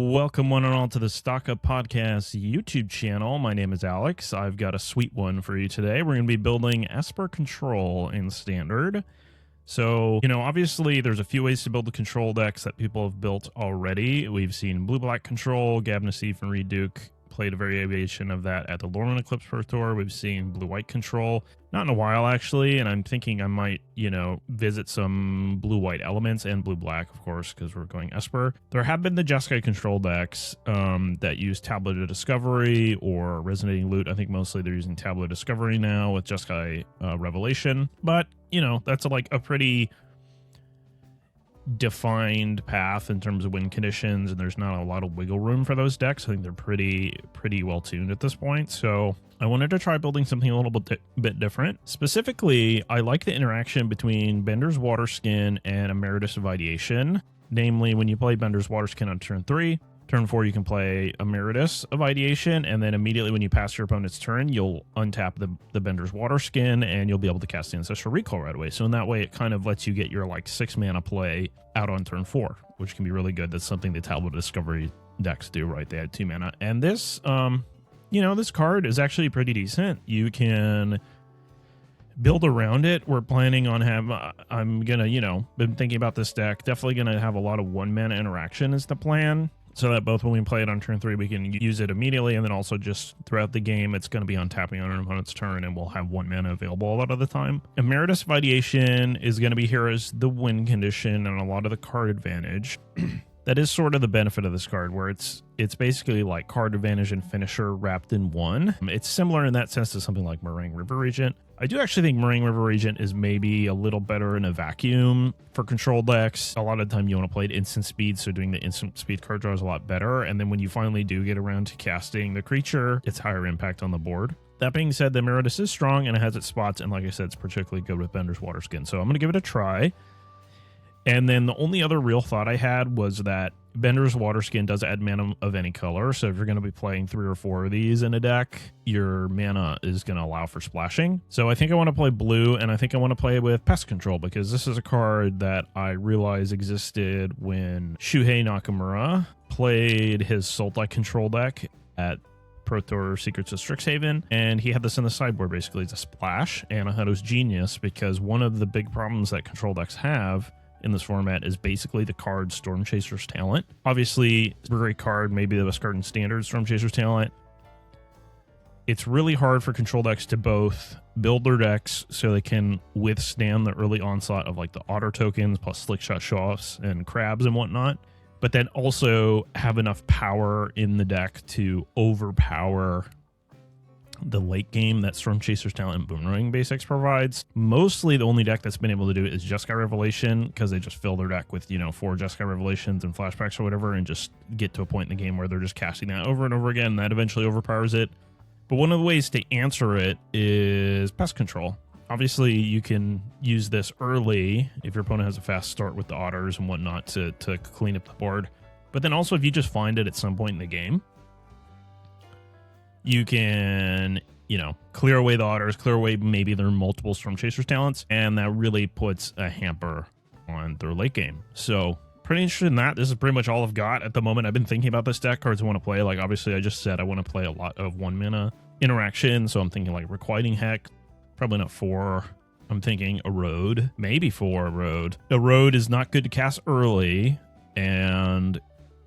Welcome one and all to the Stock Up Podcast YouTube channel. My name is Alex. I've got a sweet one for you today. We're going to be building Esper Control in Standard. So, obviously there's a few ways to build the control decks that people have built already. We've seen Blue-Black Control, Gab Nassif and Reed Duke played a variation of that at the Lorwyn Eclipse Pro Tour. We've seen Blue-White Control, not in a while actually, and I'm thinking I might, visit some Blue-White elements and Blue-Black, of course, because we're going Esper. There have been the Jeskai control decks that use Tablet of Discovery or Resonating Loot. I think mostly they're using Tablet of Discovery now with Jeskai Revelation, but, that's like a pretty defined path in terms of win conditions, and there's not a lot of wiggle room for those decks. I think they're pretty well tuned at this point. So I wanted to try building something a little bit different. Specifically, I like the interaction between Bender's Waterskin and Emeritus of Ideation. Namely, when you play Bender's Waterskin on turn 3, turn 4 you can play Emeritus of Ideation, and then immediately when you pass your opponent's turn, you'll untap the Bender's Waterskin, and you'll be able to cast the Ancestral Recall right away. So in that way, it kind of lets you get your 6 mana play out on turn 4, which can be really good. That's something the Tablet of Discovery decks do, right? They add 2 mana. And this, this card is actually pretty decent. You can build around it. We're planning on I'm gonna, been thinking about this deck, definitely gonna have a lot of 1 mana interaction is the plan. So that both when we play it on turn 3, we can use it immediately, and then also just throughout the game, it's going to be untapping on an opponent's turn, and we'll have 1 mana available a lot of the time. Emeritus of Ideation is going to be here as the win condition and a lot of the card advantage. That is sort of the benefit of this card, where it's basically like card advantage and finisher wrapped in one. It's similar in that sense to something like Meringue River Regent. I do actually think Meringue River Regent is maybe a little better in a vacuum for control decks. A lot of the time you want to play at instant speed, so doing the instant speed card draw is a lot better. And then when you finally do get around to casting the creature, it's higher impact on the board. That being said, the Emeritus is strong and it has its spots, and like I said, it's particularly good with Bender's Waterskin. So I'm going to give it a try. And then the only other real thought I had was that Bender's Waterskin does add mana of any color. So if you're going to be playing 3 or 4 of these in a deck, your mana is going to allow for splashing. So I think I want to play blue, and I think I want to play with Pest Control, because this is a card that I realized existed when Shuhei Nakamura played his Sultai control deck at Pro Tour Secrets of Strixhaven, and he had this in the sideboard basically as a splash, and I thought it was genius because one of the big problems that control decks have in this format is basically the card Storm Chaser's Talent. Obviously, it's a great card, maybe the best card in Standard, Storm Chaser's Talent. It's really hard for control decks to both build their decks so they can withstand the early onslaught of the otter tokens plus Slickshot show-offs and crabs and whatnot, but then also have enough power in the deck to overpower the late game that Storm Chaser's Talent and Boomerang basics provides. Mostly the only deck that's been able to do it is Jeskai Revelation, because they just fill their deck with 4 Jeskai Revelations and flashbacks or whatever, and just get to a point in the game where they're just casting that over and over again, and that eventually overpowers it. But one of the ways to answer it is Pest Control. Obviously you can use this early if your opponent has a fast start with the otters and whatnot to clean up the board, but then also if you just find it at some point in the game, you can, clear away the otters, clear away maybe their multiple Storm Chaser's Talents, and that really puts a hamper on their late game. So pretty interested in that. This is pretty much all I've got at the moment. I've been thinking about this deck, cards I want to play. Obviously I just said I want to play a lot of 1 mana interaction, so I'm thinking Requiting Hex, probably not 4. I'm thinking Erode, maybe 4 Erode. Erode is not good to cast early, and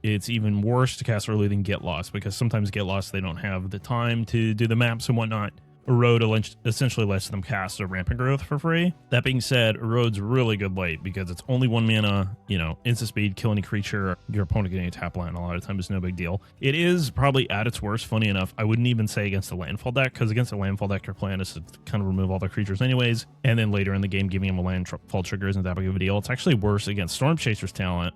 it's even worse to cast early than Get Lost, because sometimes Get Lost, they don't have the time to do the maps and whatnot. Erode essentially lets them cast a Rampant Growth for free. That being said, Erode's really good late because it's only 1 mana, instant speed, kill any creature, your opponent getting a tap land a lot of times is no big deal. It is probably at its worst, funny enough, I wouldn't even say against a landfall deck, because against a landfall deck, your plan is to kind of remove all the creatures anyways, and then later in the game, giving them a landfall trigger isn't that big of a deal. It's actually worse against Storm Chaser's Talent,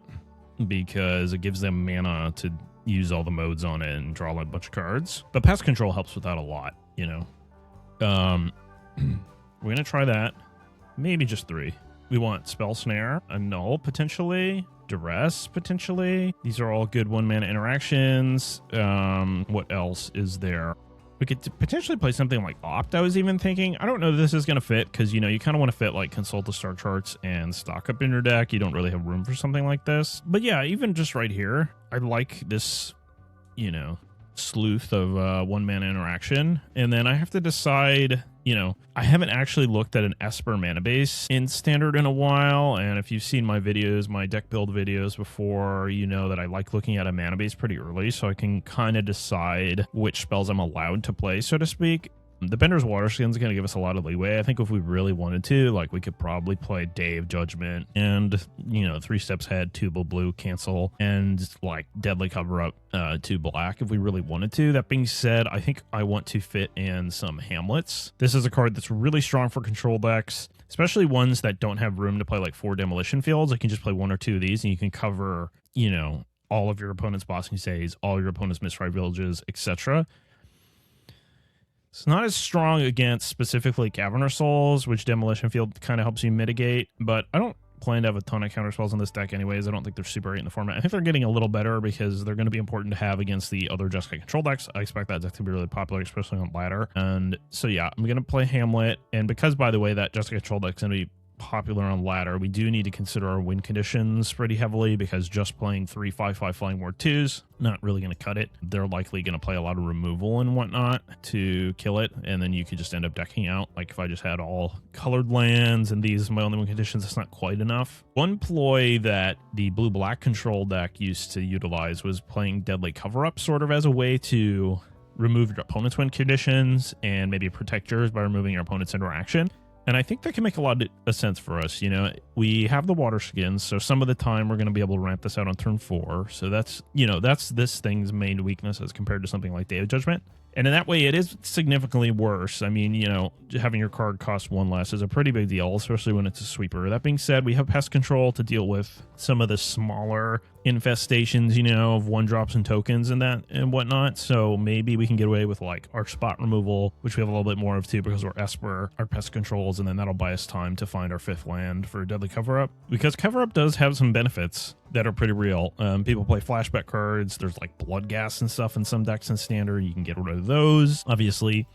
because it gives them mana to use all the modes on it and draw a bunch of cards. But Pest Control helps with that a lot, We're going to try that. Maybe just 3. We want Spell Snare, Annul potentially, Duress potentially. These are all good 1 mana interactions. What else is there? We could potentially play something like Opt, I was even thinking. I don't know that this is going to fit because, you know, you kind of want to fit like Consult the Star Charts and stock up in your deck. You don't really have room for something like this. But yeah, even just right here, I like this, you know, sleuth of 1 mana interaction. And then I have to decide, you know, I haven't actually looked at an Esper mana base in Standard in a while. And if you've seen my videos, my deck build videos before, you know that I like looking at a mana base pretty early so I can kind of decide which spells I'm allowed to play, so to speak. The Bender's Waterskin is going to give us a lot of leeway. I think if we really wanted to, like, we could probably play Day of Judgment and, you know, 3 steps ahead, 2 blue, cancel, and like Deadly Cover Up 2 black if we really wanted to. That being said, I think I want to fit in some Hamlets. This is a card that's really strong for control decks, especially ones that don't have room to play like 4 demolition fields. I can just play 1 or 2 of these and you can cover, you know, all of your opponent's Bossing Stays, all your opponent's Mistfire Villages, etc. It's not as strong against specifically Caverner Souls, which Demolition Field kind of helps you mitigate, but I don't plan to have a ton of counter spells in this deck anyways. I don't think they're super great in the format. I think they're getting a little better because they're going to be important to have against the other Jeskai control decks. I expect that deck to be really popular, especially on ladder. And so yeah, I'm going to play Hamlet. And because, by the way, that Jeskai control deck is going to be popular on ladder, we do need to consider our win conditions pretty heavily because just playing 3/5/5 Flying Ward 2s not really going to cut it. They're likely going to play a lot of removal and whatnot to kill it, and then you could just end up decking out. Like if I just had all colored lands and these my only win conditions, that's not quite enough. One ploy that the blue-black control deck used to utilize was playing Deadly Cover Up sort of as a way to remove your opponent's win conditions and maybe protect yours by removing your opponent's interaction. And I think that can make a lot of sense for us. You know, we have the Waterskins, so some of the time we're going to be able to ramp this out on turn 4. So that's, you know, that's this thing's main weakness as compared to something like Day of Judgment. And in that way, it is significantly worse. I mean, you know, having your card cost 1 less is a pretty big deal, especially when it's a sweeper. That being said, we have Pest Control to deal with some of the smaller infestations, you know, of 1-drops and tokens and that and whatnot. So maybe we can get away with like our spot removal, which we have a little bit more of too because we're Esper, our Pest Controls, and then that'll buy us time to find our 5th land for Deadly Cover Up. Because Cover Up does have some benefits that are pretty real. People play flashback cards. There's like Blood Gas and stuff in some decks in Standard. You can get rid of those. Obviously,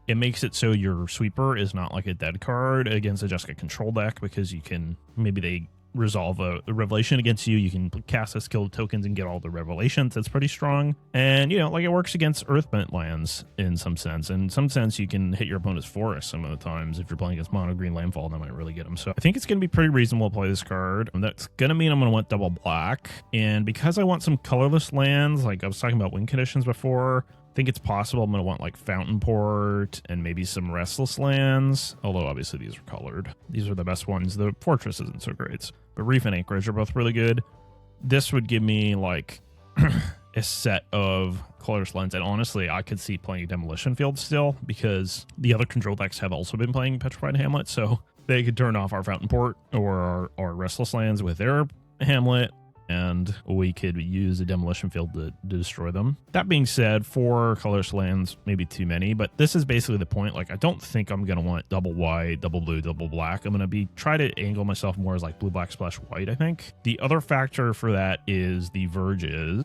it makes it so your sweeper is not like a dead card against a Jeskai control deck because you can, maybe they resolve a revelation against you. You can cast a skill tokens and get all the revelations. That's pretty strong. And, you know, like it works against Earthbent lands in some sense. In some sense, you can hit your opponent's forest some of the times. If you're playing against mono green landfall, that might really get them. So I think it's going to be pretty reasonable to play this card. And that's going to mean I'm going to want double black. And because I want some colorless lands, like I was talking about win conditions before, I think it's possible I'm going to want like Fountainport and maybe some Restless lands. Although obviously these are colored. These are the best ones. The Fortress isn't so great. But Reef and Anchorage are both really good. This would give me like a set of colorless lands. And honestly, I could see playing Demolition Field still because the other control decks have also been playing Petrified Hamlet. So they could turn off our Fountainport or our Restless lands with their Hamlet, and we could use a Demolition Field to destroy them. That being said, 4 colorless lands, maybe too many, but this is basically the point. Like, I don't think I'm going to want double white, double blue, double black. I'm going to try to angle myself more as like blue, black, splash white, I think. The other factor for that is the Verges.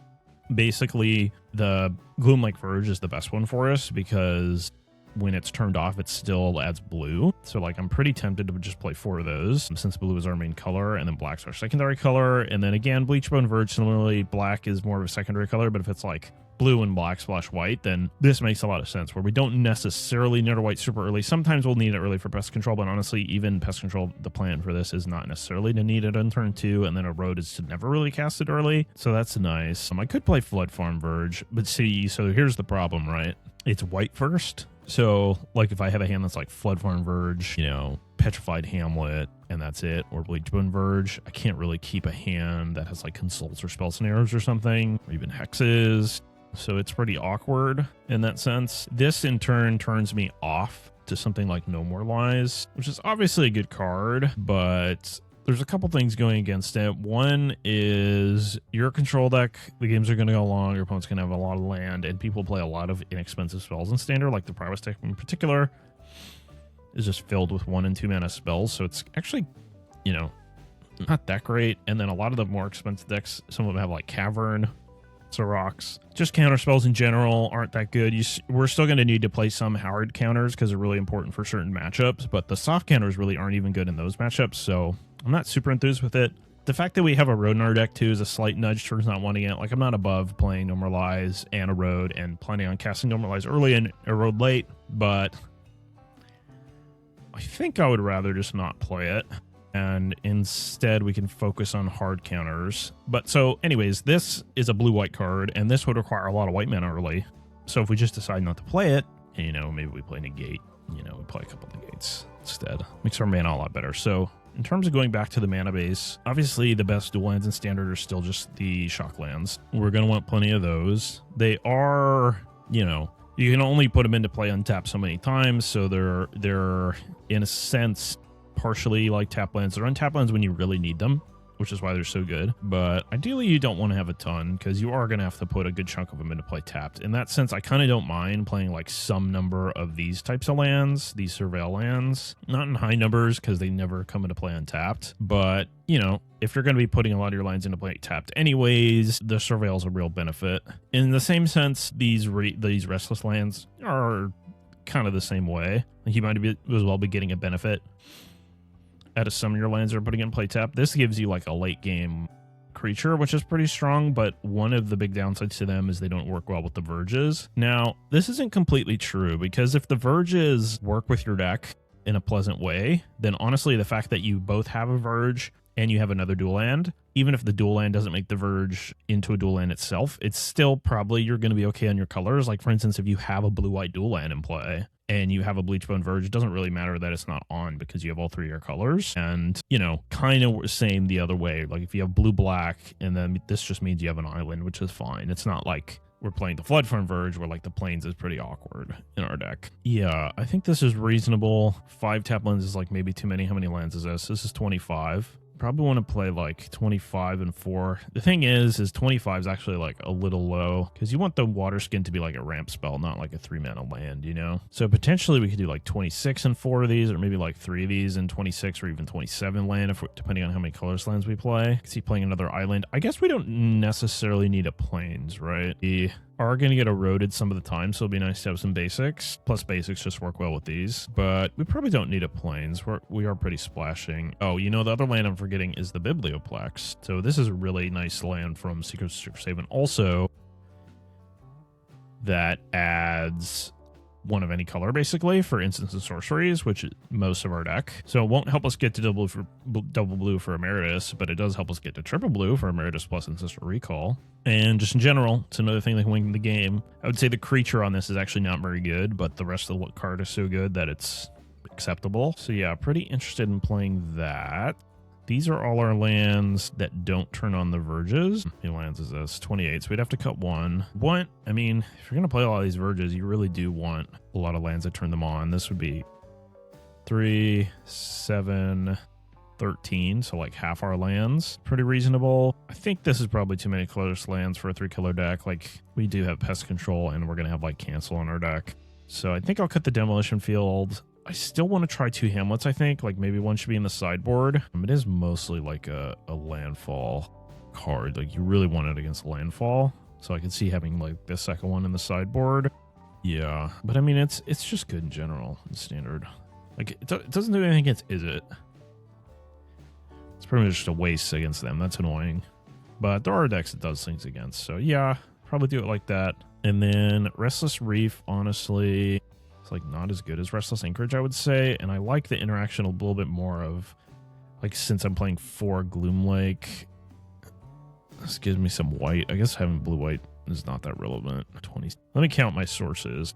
Basically, the Gloomlake Verge is the best one for us because when it's turned off, it still adds blue. So like I'm pretty tempted to just play 4 of those since blue is our main color and then black's our secondary color. And then again, Bleachbone Verge, similarly, black is more of a secondary color, but if it's like blue and black splash white, then this makes a lot of sense where we don't necessarily need our white super early. Sometimes we'll need it early for Pest Control, but honestly, even Pest Control, the plan for this is not necessarily to need it on turn 2, and then Erode is to never really cast it early. So that's nice. I could play Flood Farm Verge, but see, so here's the problem, right? It's white first. So, like, if I have a hand that's like Flood Farm Verge, you know, Petrified Hamlet, and that's it, or Bleachbone Verge, I can't really keep a hand that has like Consults or Spell Snares or something, or even Hexes. So it's pretty awkward in that sense. This, in turn, turns me off to something like No More Lies, which is obviously a good card, but there's a couple things going against it. One is your control deck, the games are going to go long, your opponent's going to have a lot of land, and people play a lot of inexpensive spells in Standard, like the Prowess deck in particular is just filled with 1 and 2 mana spells. So it's actually, not that great. And then a lot of the more expensive decks, some of them have like Cavern So rocks. Just counter spells in general aren't that good. We're still going to need to play some hard counters because they're really important for certain matchups, but the soft counters really aren't even good in those matchups, so I'm not super enthused with it. The fact that we have Erode in our deck too is a slight nudge towards not wanting it. Like, I'm not above playing Normalize and Erode and planning on casting Normalize early and Erode late, but I think I would rather just not play it. And instead we can focus on hard counters. But so anyways, this is a blue-white card, and this would require a lot of white mana early. So if we just decide not to play it, and, you know, maybe we play Negate, you know, we play a couple of Negates instead. Makes our mana a lot better. So in terms of going back to the mana base, obviously the best dual lands in Standard are still just the shock lands. We're going to want plenty of those. They are, you know, you can only put them into play untapped so many times, so they're in a sense partially like tap lands. They're untap lands when you really need them, which is why they're so good. But ideally you don't want to have a ton because you are going to have to put a good chunk of them into play tapped. In that sense, I kind of don't mind playing like some number of these types of lands, these surveil lands, not in high numbers because they never come into play untapped. But, you know, if you're going to be putting a lot of your lands into play tapped anyways, the surveil's a real benefit. In the same sense, these restless lands are kind of the same way. Like, you might as well be getting a benefit out of some of your lands that are putting in play tap. This gives you like a late game creature, which is pretty strong, but one of the big downsides to them is they don't work well with the verges. Now, this isn't completely true, because if the verges work with your deck in a pleasant way, then honestly, the fact that you both have a verge and you have another dual land, even if the dual land doesn't make the verge into a dual land itself, it's still probably you're going to be okay on your colors. Like, for instance, if you have a blue-white dual land in play and you have a Bleachbone Verge, it doesn't really matter that it's not on because you have all three of your colors. And, you know, kind of same the other way. Like, if you have blue-black, and then this just means you have an island, which is fine. It's not like we're playing the Floodfront Verge where, like, the plains is pretty awkward in our deck. Yeah, I think this is reasonable. 5 tap lands is, like, maybe too many. How many lands is this? This is 25. Probably want to play like 25 and 4. The thing is 25 is actually like a little low because you want the Waterskin to be like a ramp spell, not like a 3-mana land, you know? So potentially we could do like 26 and 4 of these, or maybe like 3 of these and 26 or even 27 land, depending on how many colorless lands we play. Because he playing another island. I guess we don't necessarily need a plains, right? We are going to get eroded some of the time, so it'll be nice to have some basics. Plus basics just work well with these, but we probably don't need a plains. We are pretty splashing. Oh, you know, the other land I'm forgetting is the Biblioplex. So this is a really nice land from Secret Haven. Also, that adds one of any color basically for instants and sorceries, which is most of our deck. So it won't help us get to double blue for Emeritus, but it does help us get to triple blue for Emeritus plus Ancestral Recall. And just in general, it's another thing that can win the game. I would say the creature on this is actually not very good, but the rest of the card is so good that it's acceptable. So yeah, pretty interested in playing that. These are all our lands that don't turn on the verges. How many lands is this? 28, so we'd have to cut one. I mean, if you're going to play a lot of these verges, you really do want a lot of lands that turn them on. This would be 3, 7, 13, so like half our lands. Pretty reasonable. I think this is probably too many colorless lands for a 3-color deck. Like, we do have Pest Control, and we're going to have like Cancel on our deck. So I think I'll cut the Demolition Field. I still want to try 2 Hamlets, I think. Like, maybe one should be in the sideboard. It is mostly like a landfall card. Like, you really want it against landfall. So I could see having like the second one in the sideboard. Yeah, but I mean, it's just good in general in Standard. Like, it doesn't do anything against Izzet. It's pretty much just a waste against them. That's annoying. But there are decks it does things against. So yeah, probably do it like that. And then Restless Reef, honestly, it's like not as good as Restless Anchorage, I would say. And I like the interaction a little bit more of, like, since I'm playing 4 Gloomlake, this gives me some white. I guess having blue-white is not that relevant. 20. Let me count my sources.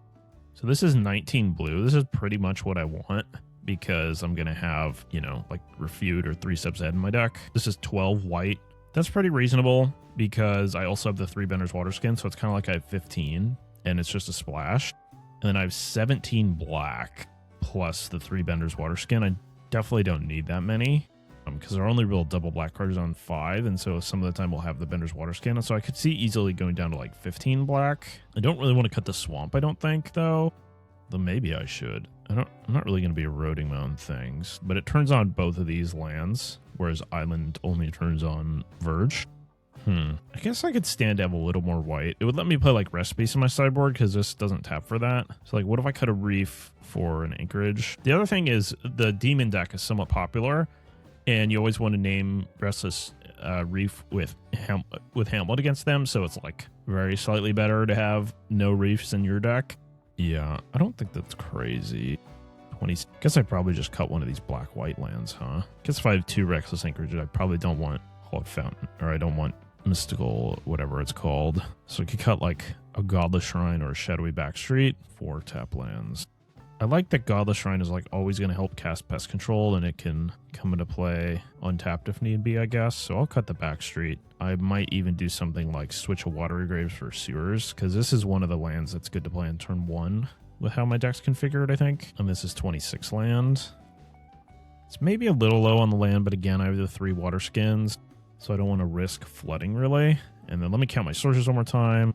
So this is 19 blue. This is pretty much what I want, because I'm going to have, you know, like Refute or 3 steps ahead in my deck. This is 12 white. That's pretty reasonable because I also have the 3 Bender's Waterskin, so it's kind of like I have 15, and it's just a splash. And then I have 17 black plus the 3 Bender's Waterskin. I definitely don't need that many because there are only real double black cards on 5, and so some of the time we'll have the Bender's Waterskin. So I could see easily going down to like 15 black. I don't really want to cut the swamp, I don't think, though. Though maybe I should. I'm not really going to be eroding my own things, but it turns on both of these lands, whereas Island only turns on Verge. I guess I could stand to have a little more white. It would let me play like Recipes in my sideboard because this doesn't tap for that. So like, what if I cut a Reef for an Anchorage? The other thing is the Demon deck is somewhat popular, and you always want to name Restless Reef with Hamlet against them. So it's like very slightly better to have no Reefs in your deck. Yeah, I don't think that's crazy. 20. Guess I probably just cut one of these black-white lands, huh? Guess if I have 2 Restless Anchorage, I probably don't want Hallowed Fountain, or I don't want Mystical, whatever it's called. So I could cut like a Godless Shrine or a Shadowy Backstreet, 4 tap lands. I like that Godless Shrine is like always going to help cast Pest Control, and it can come into play untapped if need be, I guess. So I'll cut the Backstreet. I might even do something like switch a Watery Graves for Sewers, because this is one of the lands that's good to play on turn 1 with how my deck's configured, I think. And this is 26 land. It's maybe a little low on the land, but again, I have the 3 Waterskins, so I don't want to risk flooding really. And then let me count my sources one more time.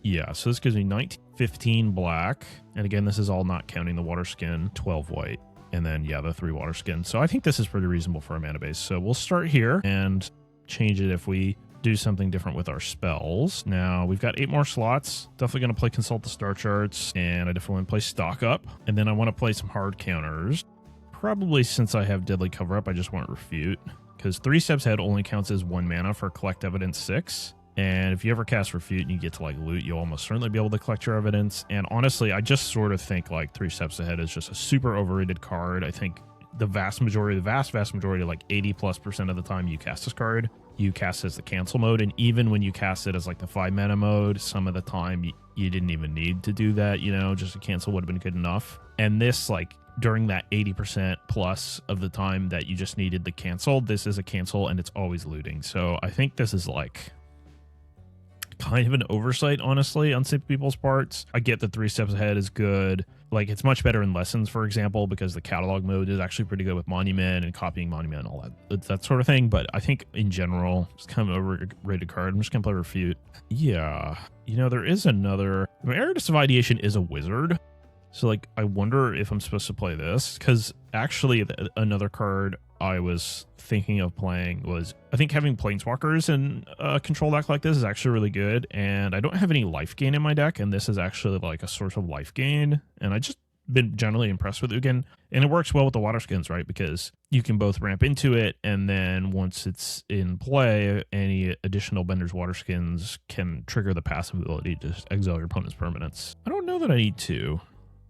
Yeah, so this gives me 19, 15 black. And again, this is all not counting the Waterskin, 12 white. And then, yeah, the 3 Waterskin. So I think this is pretty reasonable for a mana base. So we'll start here and change it if we do something different with our spells. Now, we've got 8 more slots. Definitely going to play Consult the Star Charts, and I definitely want to play Stock Up. And then I want to play some hard counters. Probably since I have Deadly Cover Up, I just want Refute, because 3 Steps Ahead only counts as 1 mana for Collect Evidence 6. And if you ever cast Refute and you get to like loot, you'll almost certainly be able to collect your evidence. And honestly, I just sort of think like 3 Steps Ahead is just a super overrated card. I think the vast majority, like 80+% of the time you cast this card, you cast as the cancel mode. And even when you cast it as like the 5 mana mode, some of the time you didn't even need to do that, you know, just a cancel would have been good enough. And this, like, during that 80% plus of the time that you just needed the cancel, this is a cancel and it's always looting. So I think this is like kind of an oversight, honestly, on some people's parts. I get that 3 Steps Ahead is good. Like, it's much better in Lessons, for example, because the catalog mode is actually pretty good with Monument and copying Monument and all that sort of thing. But I think in general, it's kind of an overrated card. I'm just going to play Refute. Yeah. You know, there is another... Emeritus of Ideation is a wizard. So, like, I wonder if I'm supposed to play this, because actually another card I was thinking of playing was, I think having Planeswalkers in a control deck like this is actually really good, and I don't have any life gain in my deck, and this is actually like a source of life gain, and I just been generally impressed with Ugin, and it works well with the Waterskins, right, because you can both ramp into it, and then once it's in play, any additional Bender's Waterskins can trigger the passive ability to just exile your opponent's permanents. I don't know that I need to.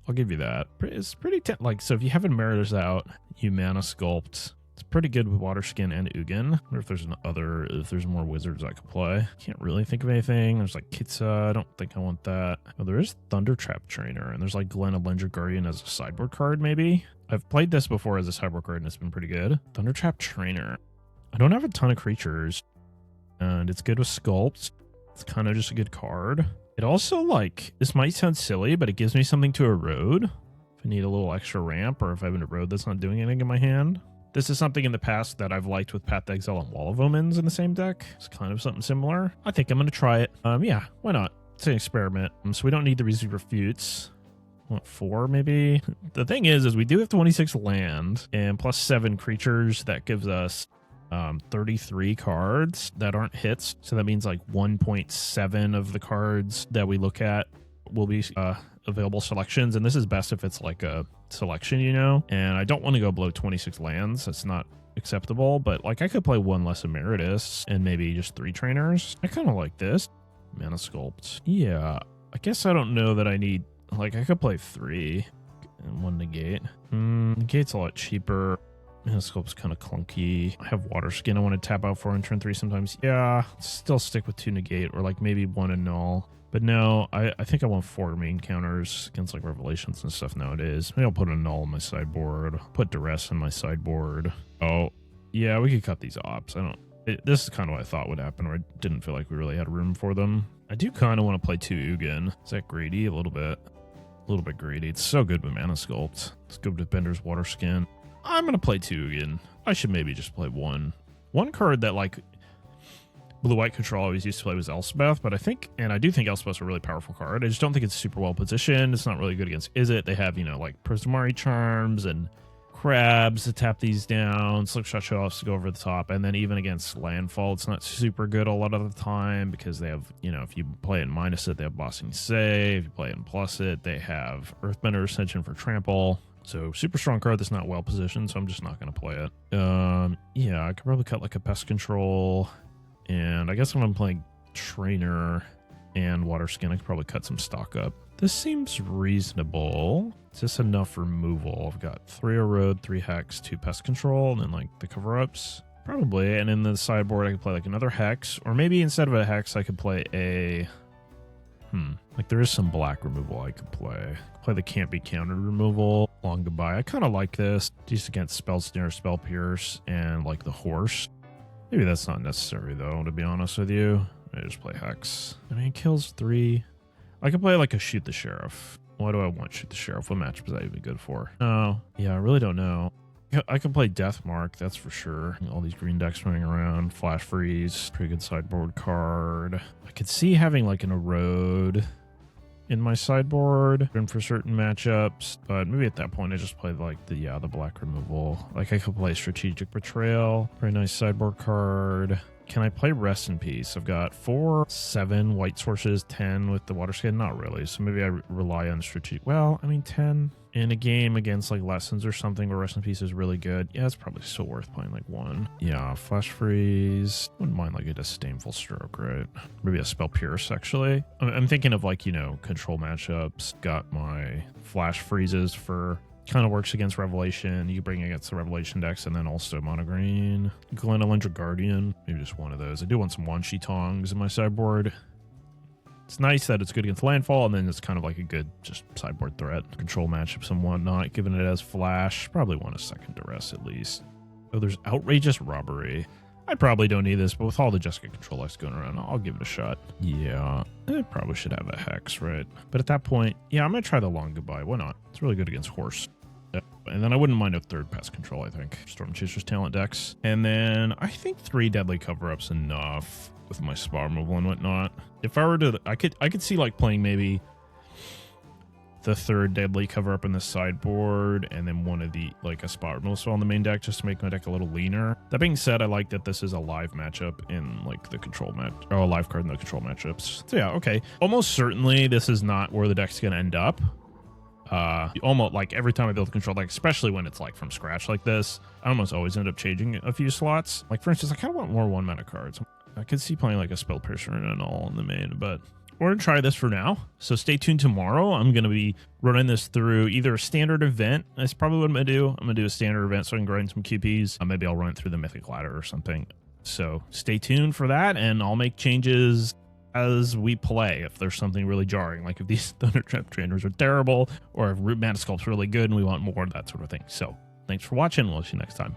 I'll give you that. It's pretty like, so if you have Emeritus out, you Mana Sculpt. It's pretty good with Waterskin and Ugin. I wonder if there's more wizards I could play. Can't really think of anything. There's like Kitsa. I don't think I want that. Oh, there is Thundertrap Trainer, and there's like Glen Elendra Guardian as a sideboard card, maybe. I've played this before as a sideboard card, and it's been pretty good. Thundertrap Trainer. I don't have a ton of creatures, and it's good with Sculpt. It's kind of just a good card. It also, like, this might sound silly, but it gives me something to erode if I need a little extra ramp, or if I have an erode that's not doing anything in my hand. This is something in the past that I've liked with Path to Exile and Wall of Omens in the same deck. It's kind of something similar. I think I'm going to try it. Yeah, why not? It's an experiment. So we don't need the Receive Refutes. What, 4 maybe? The thing is we do have 26 land and plus 7 creatures. That gives us 33 cards that aren't hits. So that means like 1.7 of the cards that we look at will be available selections. And this is best if it's like a selection, you know? And I don't want to go below 26 lands. That's not acceptable. But like I could play 1 less Emeritus and maybe just 3 trainers. I kind of like this. Mana Sculpt. Yeah. I guess I don't know that I need... Like I could play 3 and 1 Negate. Negate's a lot cheaper. Mana Sculpt's kind of clunky. I have Waterskin I want to tap out for in turn 3 sometimes. Yeah, still stick with 2 Negate or like maybe 1 Annul. But no, I think I want 4 main counters against like Revelations and stuff nowadays. Maybe I'll put Annul in my sideboard. Put Duress in my sideboard. Oh, yeah, we could cut these ops. This is kind of what I thought would happen, or I didn't feel like we really had room for them. I do kind of want to play 2 Ugin. Is that greedy? A little bit greedy. It's so good with Mana Sculpt. It's good with Bender's Waterskin. I'm going to play 2 Ugin. I should maybe just play 1. One card that, like, Blue-White Control always used to play was Elspeth, but I do think Elspeth's a really powerful card. I just don't think it's super well positioned. It's not really good against Izzet. They have, you know, like Prismari Charms and crabs to tap these down, Slickshot Show-Offs to go over the top, and then even against landfall, it's not super good a lot of the time because they have, you know, if you play it minus it, they have Bossing Say. If you play it in plus it, they have Earthbender Ascension for trample. So super strong card that's not well positioned, so I'm just not going to play it. Yeah, I could probably cut like a Pest Control, and I guess if I'm playing Trainer and Waterskin, I could probably cut some stock up. This seems reasonable. Is this enough removal? I've got 3 Erode, 3 Hex, 2 Pest Control, and then like the cover-ups. Probably, and in the sideboard I could play like another Hex, or maybe instead of a Hex I could play a... like there is some black removal I could play. Play the Can't Be Countered removal. Long Goodbye. I kind of like this. Just against Spell Snare, Spell Pierce, and like the Horse. Maybe that's not necessary though, to be honest with you. I just play Hex. I mean, it kills 3. I could play like a Shoot the Sheriff. Why do I want Shoot the Sheriff? What matchup is that even good for? Oh, yeah, I really don't know. I can play Deathmark, that's for sure. All these green decks running around. Flash Freeze, pretty good sideboard card. I could see having like an Erode in my sideboard and for certain matchups, but maybe at that point I just play like the black removal. Like I could play Strategic Betrayal, very nice sideboard card. Can I play Rest in Peace? I've got 4, 7 white sources, 10 with the Waterskin. Not really. So maybe I rely on strategic. Well, I mean, 10 in a game against like Lessons or something where Rest in Peace is really good. Yeah, it's probably still worth playing like 1. Yeah, Flash Freeze. Wouldn't mind like a Disdainful Stroke, right? Maybe a Spell Pierce, actually. I'm thinking of like, you know, control matchups. Got my Flash Freezes for... Kind of works against Revelation. You bring against the Revelation decks, and then also Mono Green. Glenelendra Guardian. Maybe just one of those. I do want some Wan-Shi Tongs in my sideboard. It's nice that it's good against landfall, and then it's kind of like a good just sideboard threat. Control matchups and whatnot. Given it as Flash, probably want a second Duress at least. Oh, there's Outrageous Robbery. I probably don't need this, but with all the Jessica Control decks going around, I'll give it a shot. Yeah, I probably should have a Hex, right? But at that point, yeah, I'm going to try the Long Goodbye. Why not? It's really good against Horse. And then I wouldn't mind a 3rd Pest Control, I think. Storm Chaser's Talent decks. And then I think 3 Deadly Cover-Ups enough with my spell removal and whatnot. If I were to... I could see like playing maybe the 3rd Deadly Cover-Up in the sideboard, and then one of the, like a spot removal spell on the main deck just to make my deck a little leaner. That being said, I like that this is a live matchup in like the control match, or a live card in the control matchups. So yeah, okay. Almost certainly this is not where the deck's gonna end up. Almost like every time I build a control deck, especially when it's like from scratch like this, I almost always end up changing a few slots. Like for instance, I kind of want more 1-mana cards. I could see playing like a Spell Piercer and all in the main, but we're going to try this for now. So stay tuned tomorrow. I'm going to be running this through either a standard event. That's probably what I'm going to do. I'm going to do a standard event so I can grind some QPs. Maybe I'll run it through the Mythic Ladder or something. So stay tuned for that, and I'll make changes as we play if there's something really jarring, like if these Thundertrap Trainers are terrible, or if Mana Sculpt's really good and we want more, that sort of thing. So thanks for watching. We'll see you next time.